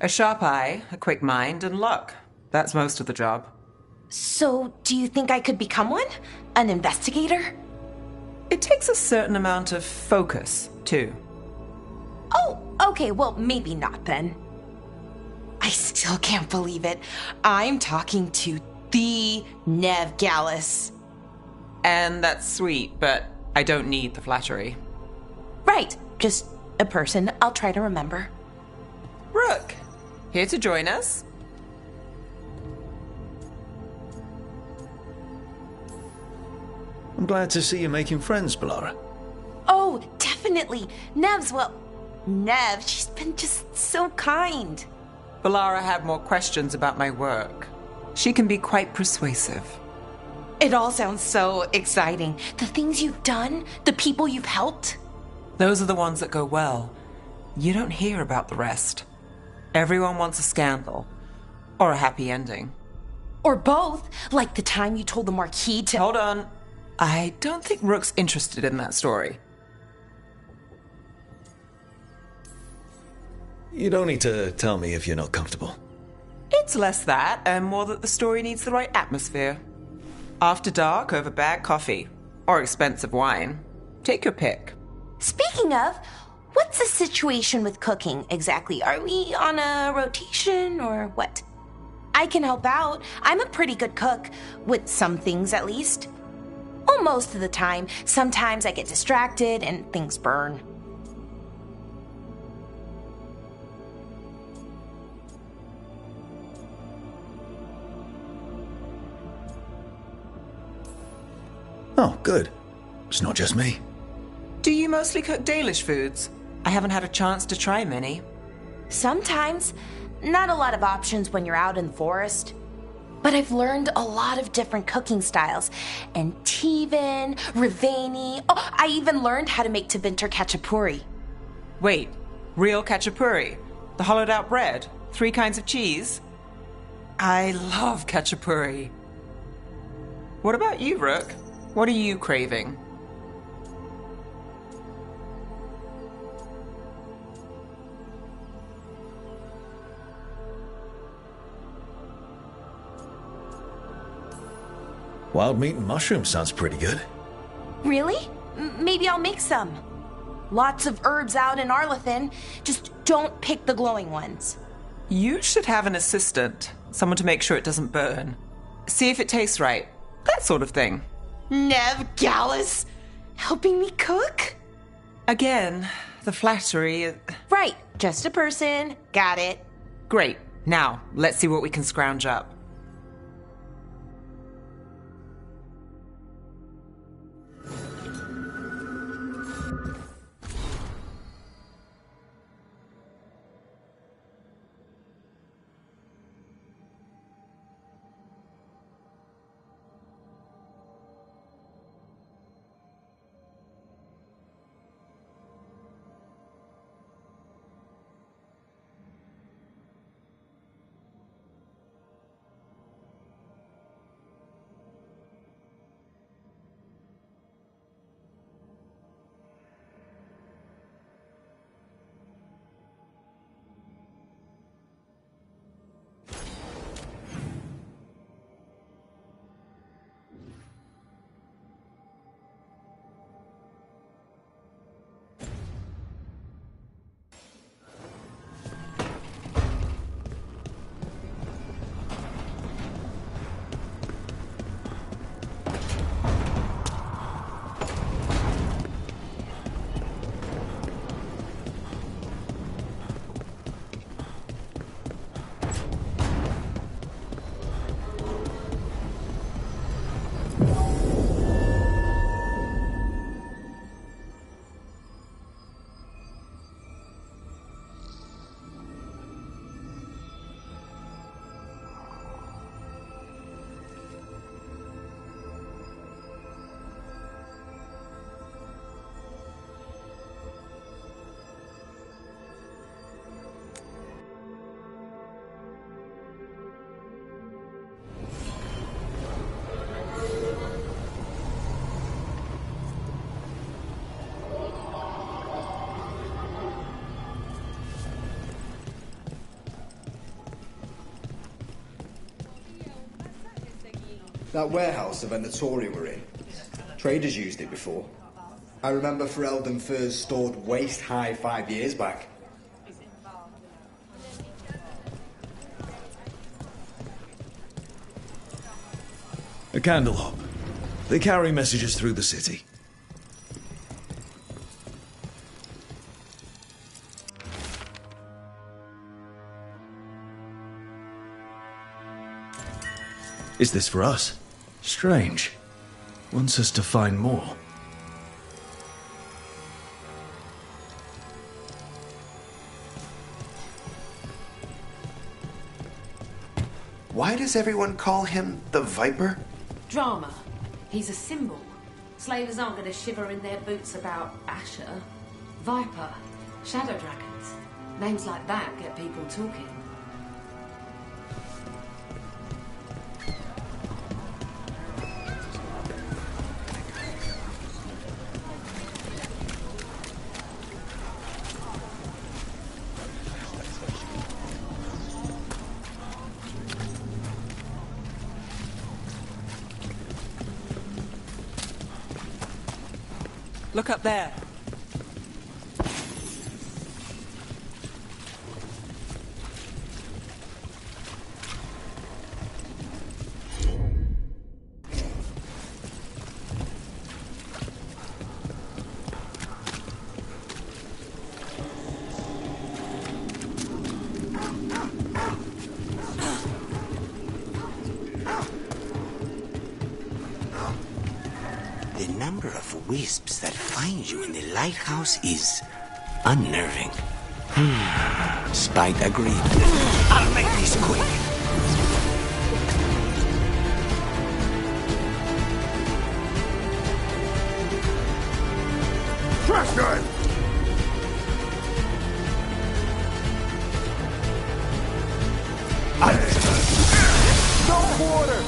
A sharp eye, a quick mind, and luck. That's most of the job. So, do you think I could become one? An investigator? It takes a certain amount of focus, too. Oh, okay, well, maybe not then. I still can't believe it. I'm talking to the Neve Gallus. And that's sweet, but I don't need the flattery. Right, just a person I'll try to remember. Rook, here to join us? I'm glad to see you making friends, Bellara. Oh, definitely. Neve, she's been just so kind. Bellara had more questions about my work. She can be quite persuasive. It all sounds so exciting. The things you've done, the people you've helped. Those are the ones that go well. You don't hear about the rest. Everyone wants a scandal. Or a happy ending. Or both, like the time you told the Marquis to— Hold on. I don't think Rook's interested in that story. You don't need to tell me if you're not comfortable. It's less that, and more that the story needs the right atmosphere. After dark over bad coffee. Or expensive wine. Take your pick. Speaking of, what's the situation with cooking exactly? Are we on a rotation or what? I can help out. I'm a pretty good cook, with some things at least. Well, most of the time. Sometimes I get distracted and things burn. Oh, good. It's not just me. Do you mostly cook Dalish foods? I haven't had a chance to try many. Sometimes. Not a lot of options when you're out in the forest. But I've learned a lot of different cooking styles. And Tevan, Rivani. Oh, I even learned how to make Tevinter Khachapuri. Wait, real khachapuri? The hollowed out bread? 3 kinds of cheese? I love khachapuri. What about you, Rook? What are you craving? Wild meat and mushrooms sounds pretty good. Really? Maybe I'll make some. Lots of herbs out in Arlathan. Just don't pick the glowing ones. You should have an assistant. Someone to make sure it doesn't burn. See if it tastes right. That sort of thing. Neve Gallus? Helping me cook? Again, the flattery. Right, just a person. Got it. Great. Now, let's see what we can scrounge up. That warehouse the Venatori were in. Traders used it before. I remember Ferelden furs stored waist high 5 years back. A candlehop. They carry messages through the city. Is this for us? Strange. Wants us to find more. Why does everyone call him the Viper? Drama. He's a symbol. Slavers aren't going to shiver in their boots about Asher. Viper. Shadow dragons. Names like that get people talking. Look up there. The number of wisps that find you in the lighthouse is unnerving. Spite agreed. I'll make this quick. Trash gun! No quarter!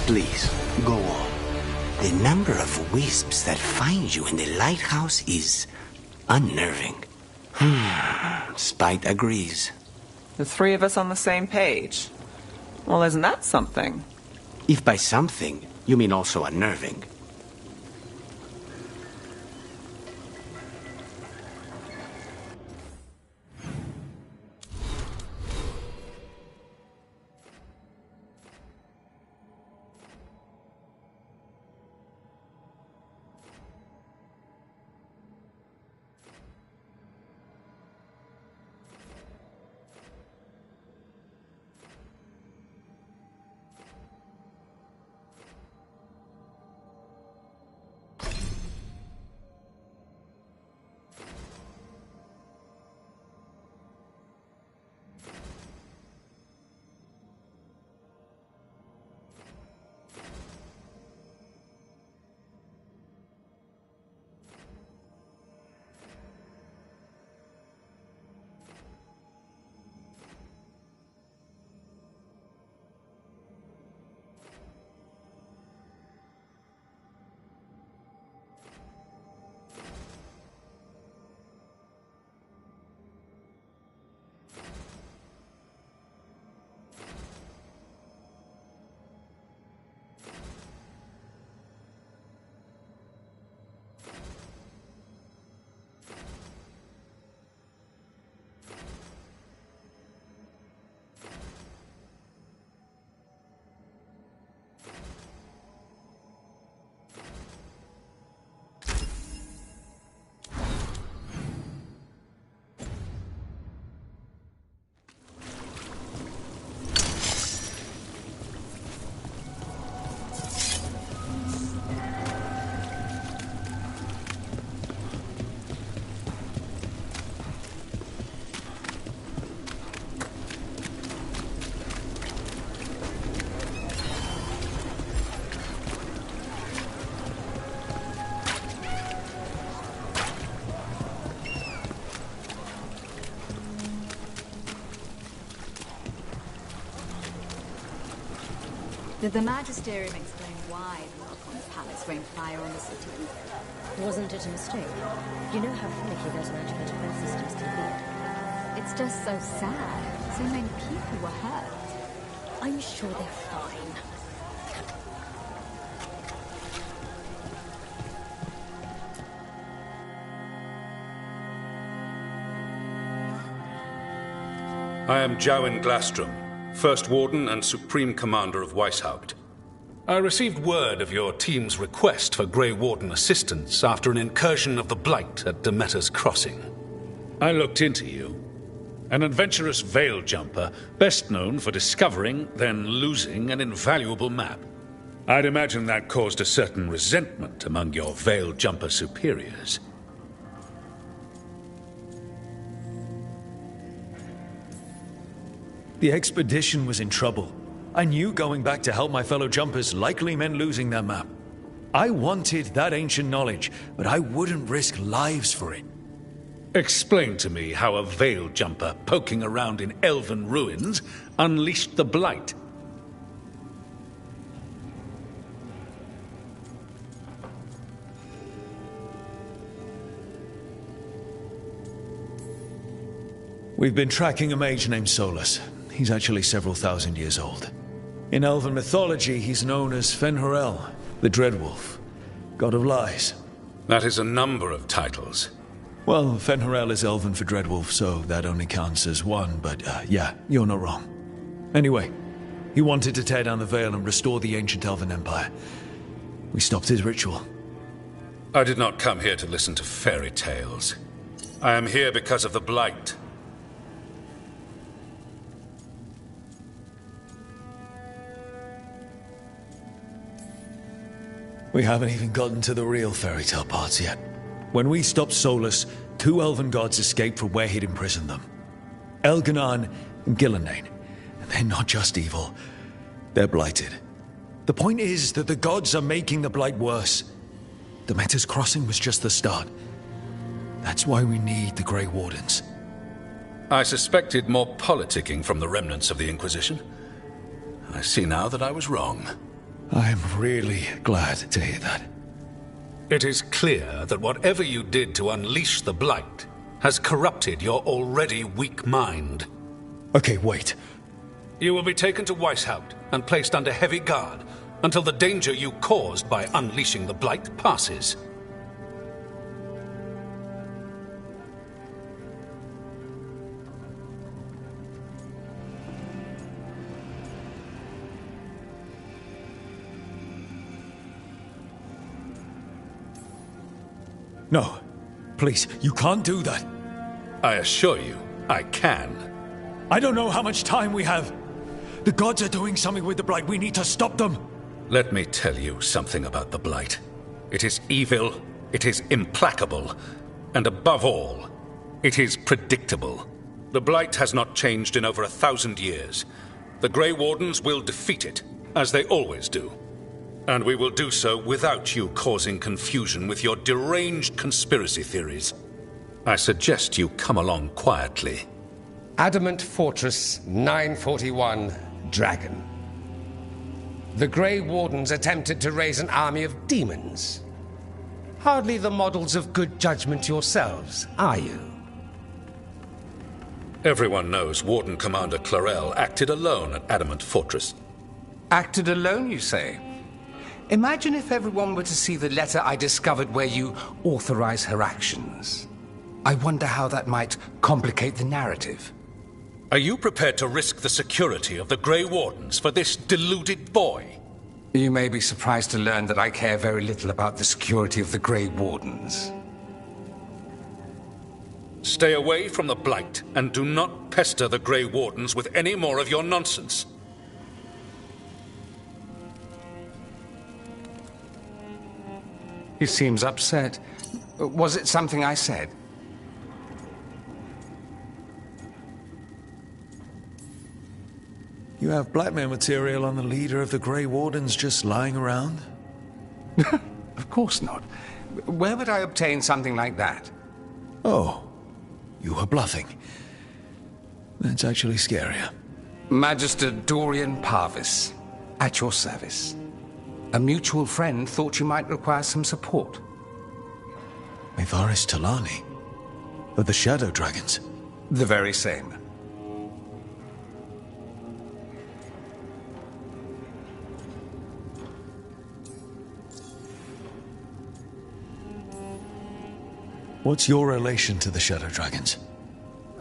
Please, go on. The number of wisps that find you in the lighthouse is unnerving. Spite agrees. The three of us on the same page. Well, isn't that something? If by something, you mean also unnerving. Did the Magisterium explain why the Archon's palace rained fire on the city? Wasn't it a mistake? You know how finicky those magical defense systems can be. It's just so sad. So many people were hurt. I'm sure they're fine. I am Jowen Glastrom, First Warden and Supreme Commander of Weishaupt. I received word of your team's request for Grey Warden assistance after an incursion of the Blight at Demeter's Crossing. I looked into you. An adventurous veil jumper, best known for discovering, then losing an invaluable map. I'd imagine that caused a certain resentment among your veil jumper superiors. The expedition was in trouble. I knew going back to help my fellow jumpers likely meant losing that map. I wanted that ancient knowledge, but I wouldn't risk lives for it. Explain to me how a veil jumper poking around in elven ruins unleashed the Blight. We've been tracking a mage named Solas. He's actually several thousand years old. In elven mythology, he's known as Fen'Harel, the Dreadwolf, god of lies. That is a number of titles. Well, Fen'Harel is elven for Dreadwolf, so that only counts as one, but yeah, you're not wrong. Anyway, he wanted to tear down the Veil and restore the ancient elven empire. We stopped his ritual. I did not come here to listen to fairy tales. I am here because of the Blight. We haven't even gotten to the real fairy tale parts yet. When we stopped Solas, 2 elven gods escaped from where he'd imprisoned them. Elganan and Gillenane. And they're not just evil. They're blighted. The point is that the gods are making the Blight worse. Demeter's Crossing was just the start. That's why we need the Grey Wardens. I suspected more politicking from the remnants of the Inquisition. I see now that I was wrong. I'm really glad to hear that. It is clear that whatever you did to unleash the Blight has corrupted your already weak mind. Okay, wait. You will be taken to Weishaupt and placed under heavy guard until the danger you caused by unleashing the Blight passes. No. Please, you can't do that. I assure you, I can. I don't know how much time we have. The gods are doing something with the Blight. We need to stop them. Let me tell you something about the Blight. It is evil, it is implacable, and above all, it is predictable. The Blight has not changed in over 1,000 years. The Grey Wardens will defeat it, as they always do. And we will do so without you causing confusion with your deranged conspiracy theories. I suggest you come along quietly. Adamant Fortress 941, Dragon. The Grey Wardens attempted to raise an army of demons. Hardly the models of good judgment yourselves, are you? Everyone knows Warden Commander Clarel acted alone at Adamant Fortress. Acted alone, you say? Imagine if everyone were to see the letter I discovered where you authorize her actions. I wonder how that might complicate the narrative. Are you prepared to risk the security of the Grey Wardens for this deluded boy? You may be surprised to learn that I care very little about the security of the Grey Wardens. Stay away from the Blight, and do not pester the Grey Wardens with any more of your nonsense. He seems upset. Was it something I said? You have blackmail material on the leader of the Grey Wardens just lying around? Of course not. Where would I obtain something like that? Oh, you were bluffing. That's actually scarier. Magister Dorian Parvis. At your service. A mutual friend thought you might require some support. Maevaris Talani? Of the Shadow Dragons? The very same. What's your relation to the Shadow Dragons?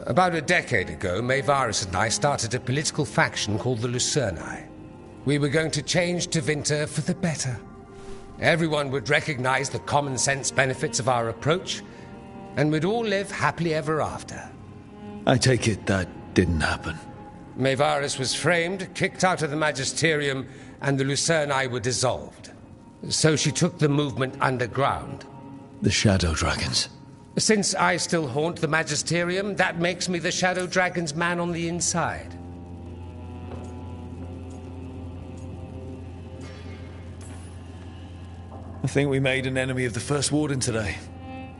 About a decade ago, Maevaris and I started a political faction called the Lucerni. We were going to change Tevinter for the better. Everyone would recognize the common sense benefits of our approach, and we'd all live happily ever after. I take it that didn't happen. Maevaris was framed, kicked out of the Magisterium, and the Lucerni were dissolved. So she took the movement underground. The Shadow Dragons. Since I still haunt the Magisterium, that makes me the Shadow Dragon's man on the inside. I think we made an enemy of the First Warden today.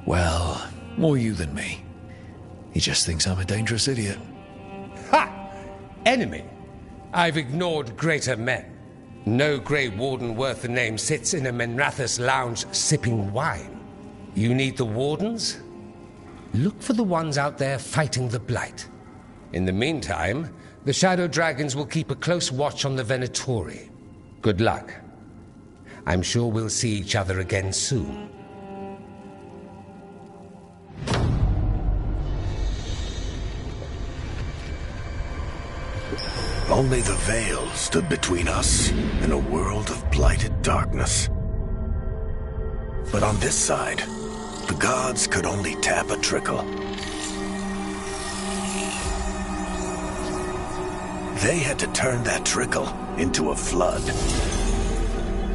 Well, more you than me. He just thinks I'm a dangerous idiot. Ha! Enemy? I've ignored greater men. No Grey Warden worth the name sits in a Menrathus lounge sipping wine. You need the Wardens? Look for the ones out there fighting the Blight. In the meantime, the Shadow Dragons will keep a close watch on the Venatori. Good luck. I'm sure we'll see each other again soon. Only the veil stood between us and a world of blighted darkness. But on this side, the gods could only tap a trickle. They had to turn that trickle into a flood.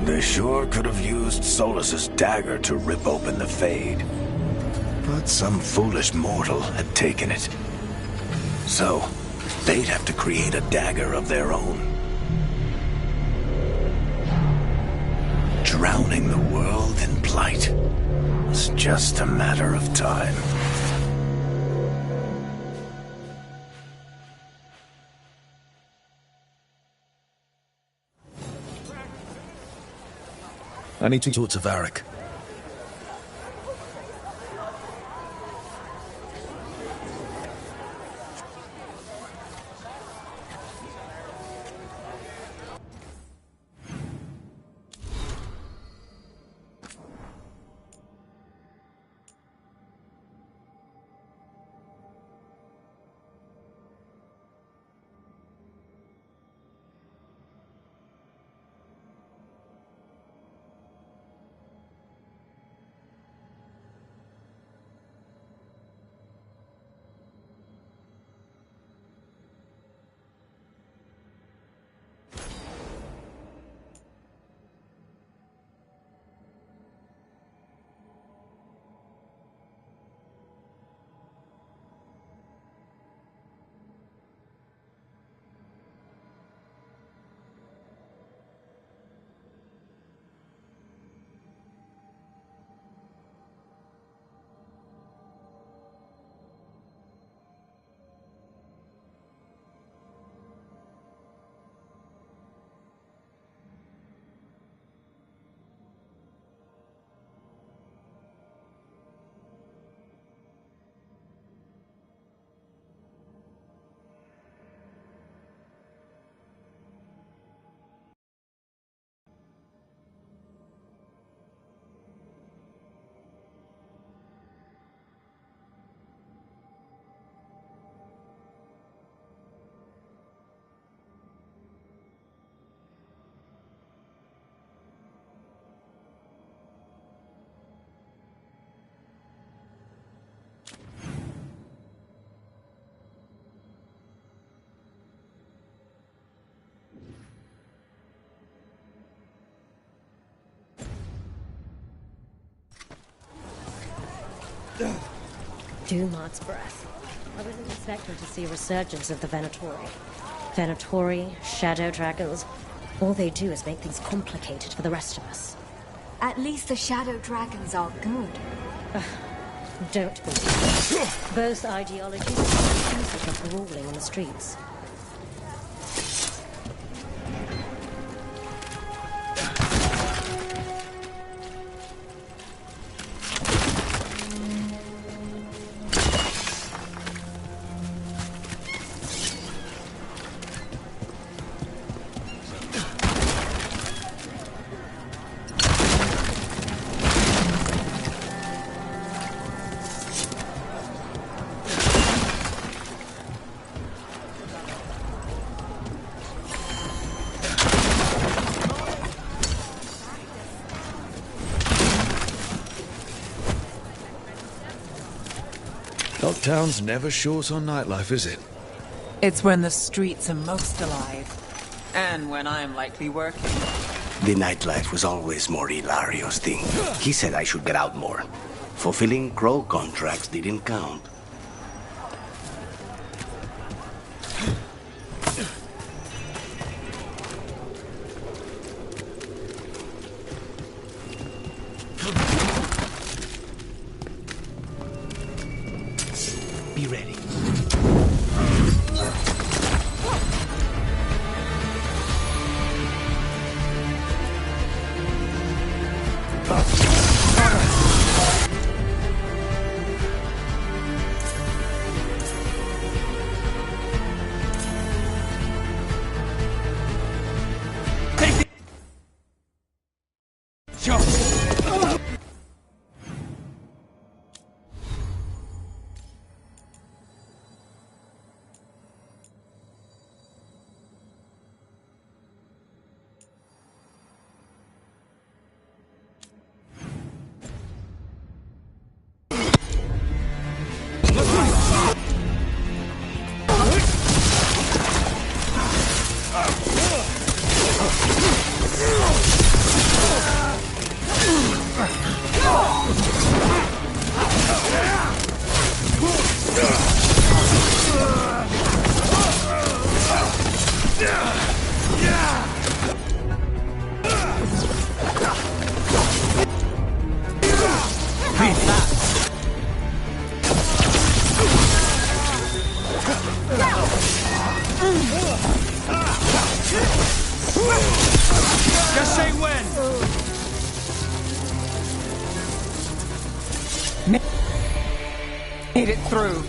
They sure could have used Solas's dagger to rip open the Fade. But some foolish mortal had taken it. So, they'd have to create a dagger of their own. Drowning the world in blight was just a matter of time. I need to talk to Varric. Dumart's breath. I wasn't expecting to see a resurgence of the Venatori. Venatori, Shadow Dragons, all they do is make things complicated for the rest of us. At least the Shadow Dragons are good. Don't be. Both ideologies are accused of brawling in the streets. Well, town's never short on nightlife, is it? It's when the streets are most alive. And when I'm likely working. The nightlife was always more Hilario's thing. He said I should get out more. Fulfilling crow contracts didn't count. Be ready. Just say when! Made it through.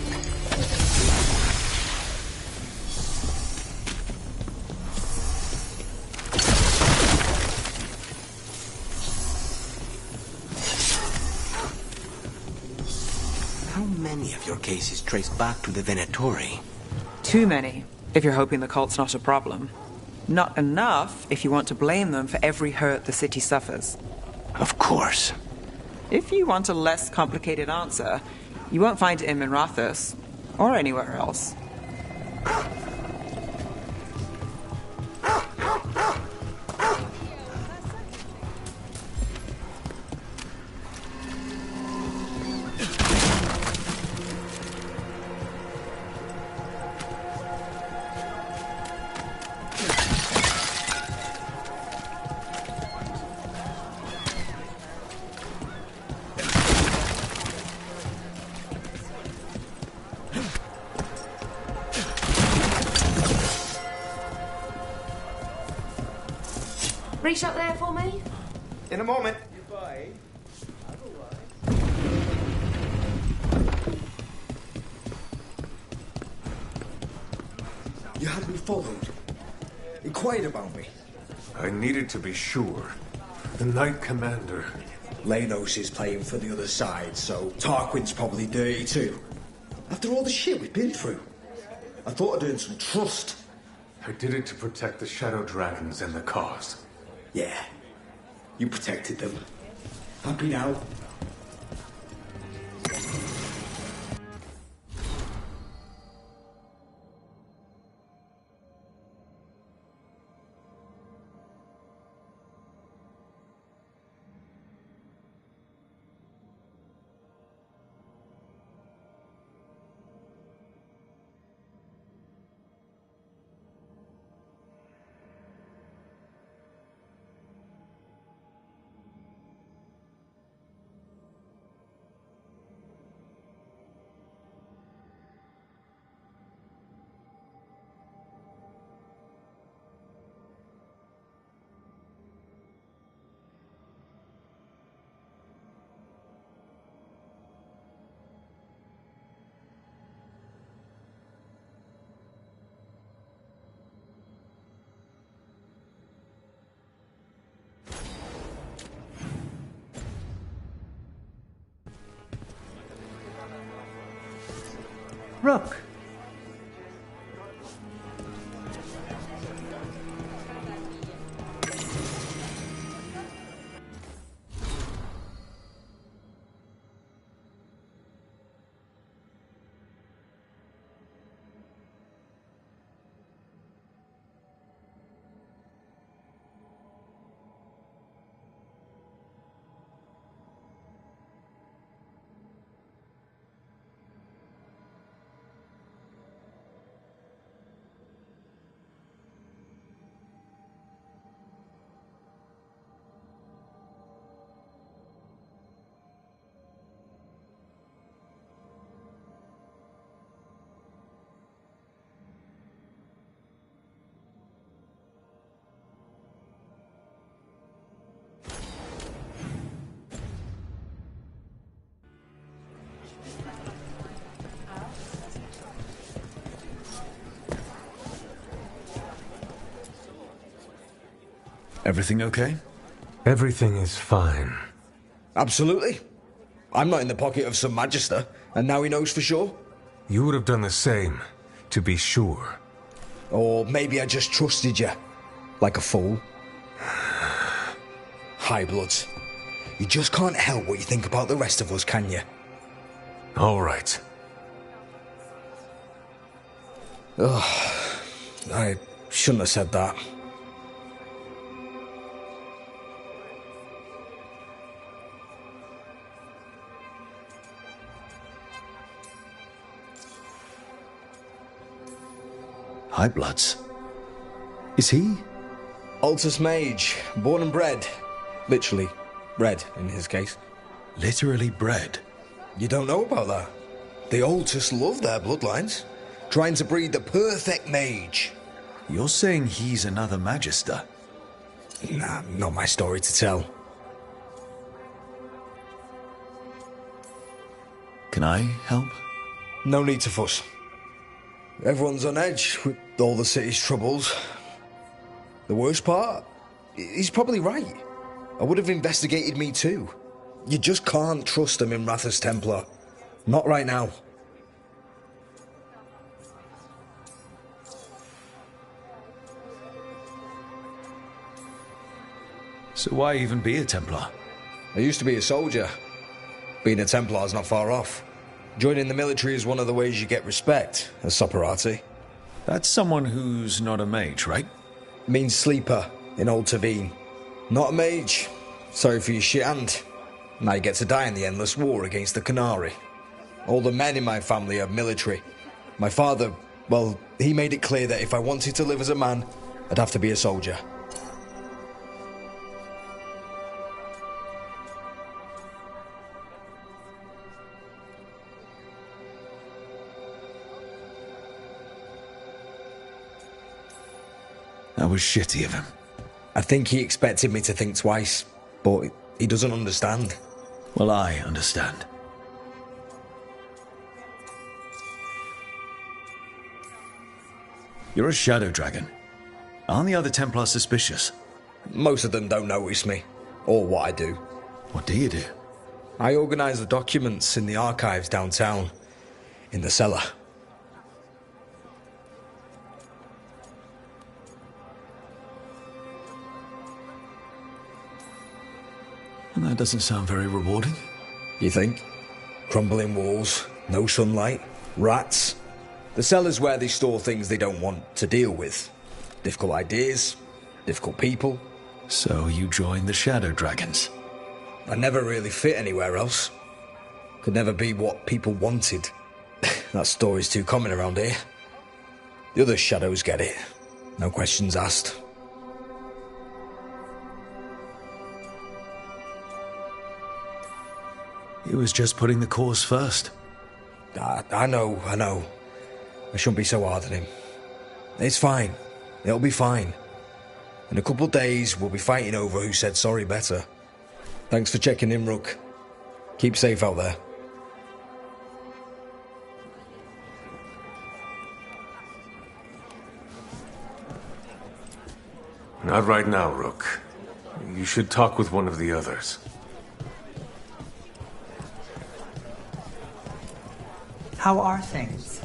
How many of your cases trace back to the Venatori? Too many, if you're hoping the cult's not a problem. Not enough if you want to blame them for every hurt the city suffers. Of course. If you want a less complicated answer, you won't find it in Minrathous, or anywhere else. Reach up there for me? In a moment. You had me followed. Inquired about me. I needed to be sure. The Knight Commander. Lanos is playing for the other side, so Tarquin's probably dirty too. After all the shit we've been through. I thought I'd earned some trust. I did it to protect the Shadow Dragons and the cause. Yeah. You protected them. Happy now? Rook. Everything okay? Everything is fine. Absolutely. I'm not in the pocket of some Magister, and now he knows for sure. You would have done the same, to be sure. Or maybe I just trusted you. Like a fool. High Bloods. You just can't help what you think about the rest of us, can you? All right. Ugh. I shouldn't have said that. High Bloods. Is he? Altus Mage, born and bred. Literally, bred in his case. Literally bred? You don't know about that? The Altus love their bloodlines, trying to breed the perfect mage. You're saying he's another Magister? Nah, not my story to tell. Can I help? No need to fuss. Everyone's on edge with all the city's troubles. The worst part? He's probably right. I would have investigated me too. You just can't trust them in Rathus Templar. Not right now. So why even be a Templar? I used to be a soldier. Being a Templar's not far off. Joining the military is one of the ways you get respect, as Soparati. That's someone who's not a mage, right? Means sleeper in Old Tavine. Not a mage. Sorry for your shit hand. Now you get to die in the endless war against the Canary. All the men in my family are military. My father, well, he made it clear that if I wanted to live as a man, I'd have to be a soldier. That was shitty of him. I think he expected me to think twice, but he doesn't understand. Well, I understand. You're a Shadow Dragon. Aren't the other Templars suspicious? Most of them don't notice me, or what I do. What do you do? I organise the documents in the archives downtown, in the cellar. And that doesn't sound very rewarding. You think? Crumbling walls, no sunlight, rats. The cellar's where they store things they don't want to deal with. Difficult ideas, difficult people. So you joined the Shadow Dragons? I never really fit anywhere else. Could never be what people wanted. That story's too common around here. The other shadows get it. No questions asked. He was just putting the cause first. I know. I shouldn't be so hard on him. It's fine. It'll be fine. In a couple of days, we'll be fighting over who said sorry better. Thanks for checking in, Rook. Keep safe out there. Not right now, Rook. You should talk with one of the others. How are things?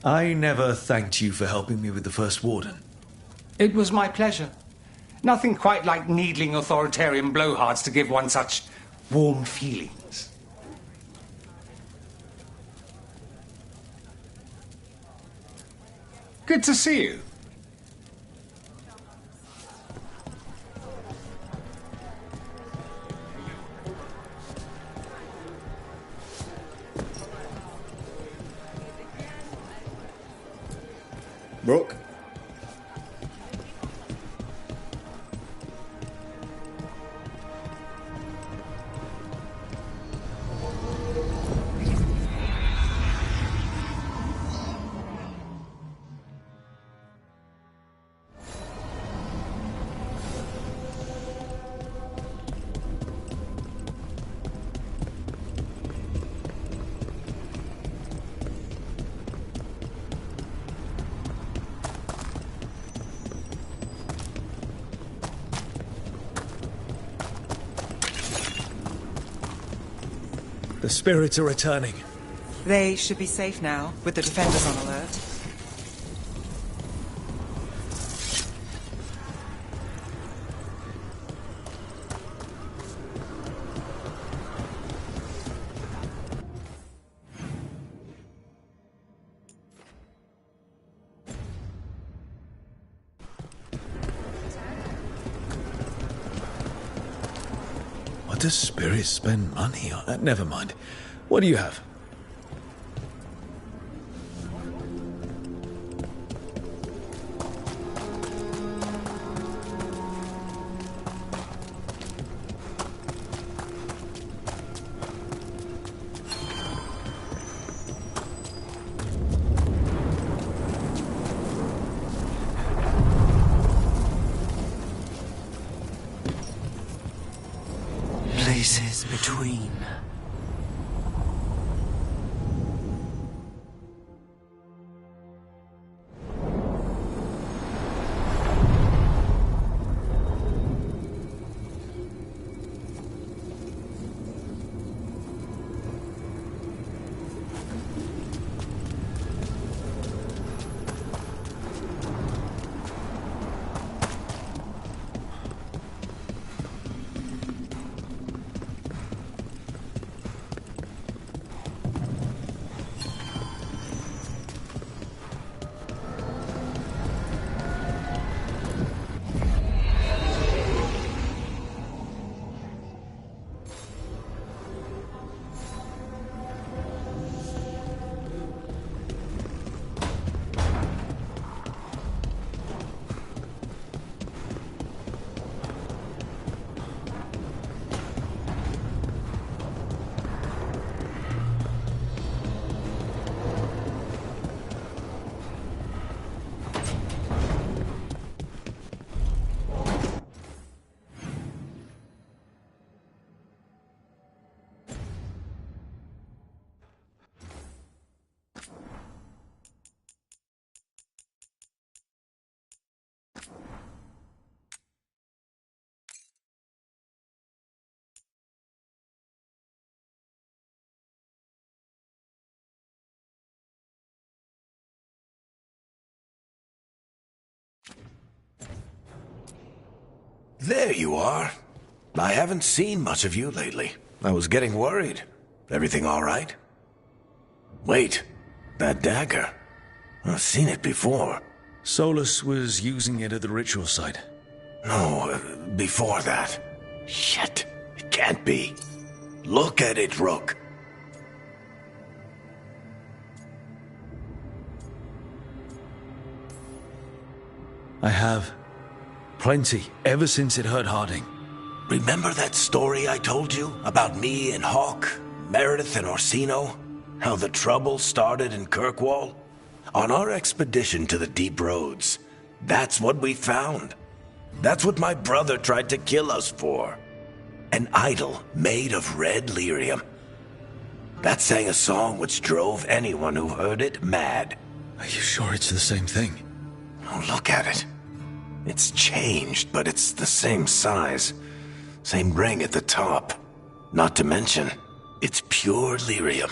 I never thanked you for helping me with the First Warden. It was my pleasure. Nothing quite like needling authoritarian blowhards to give one such warm feelings. Good to see you. The spirits are returning. They should be safe now, with the defenders on alert. What does spirits spend money on? Never mind. What do you have? Places between. There you are. I haven't seen much of you lately. I was getting worried. Everything all right? Wait, that dagger. I've seen it before. Solas was using it at the ritual site. No, before that. Shit, it can't be. Look at it, Rook. I have. Plenty, ever since it hurt Harding. Remember that story I told you about me and Hawk, Meredith and Orsino? How the trouble started in Kirkwall? On our expedition to the Deep Roads, that's what we found. That's what my brother tried to kill us for. An idol made of red lyrium. That sang a song which drove anyone who heard it mad. Are you sure it's the same thing? Oh, look at it. It's changed, but it's the same size. Same ring at the top. Not to mention, it's pure lyrium.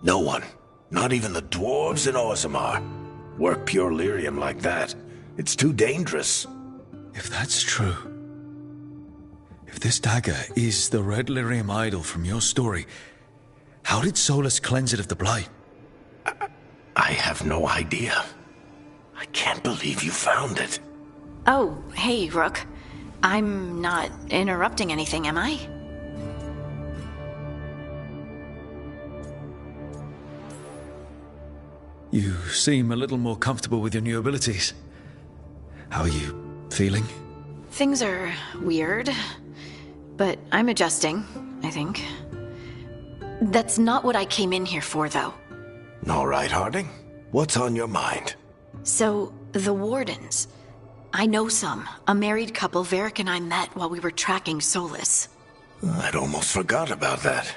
No one, not even the dwarves in Orzammar, work pure lyrium like that. It's too dangerous. If that's true, if this dagger is the red lyrium idol from your story, how did Solas cleanse it of the blight? I have no idea. I can't believe you found it. Oh, hey, Rook. I'm not interrupting anything, am I? You seem a little more comfortable with your new abilities. How are you feeling? Things are weird, but I'm adjusting, I think. That's not what I came in here for, though. All right, Harding. What's on your mind? So, the Wardens. I know some. A married couple Varric and I met while we were tracking Solas. I'd almost forgot about that.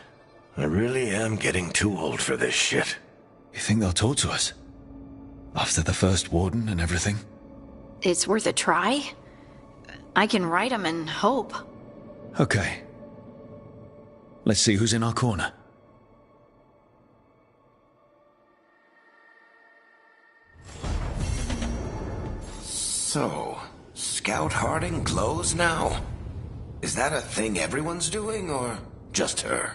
I really am getting too old for this shit. You think they'll talk to us? After the first Warden and everything? It's worth a try. I can write them and hope. Okay. Let's see who's in our corner. So, Scout Harding glows now? Is that a thing everyone's doing, or just her?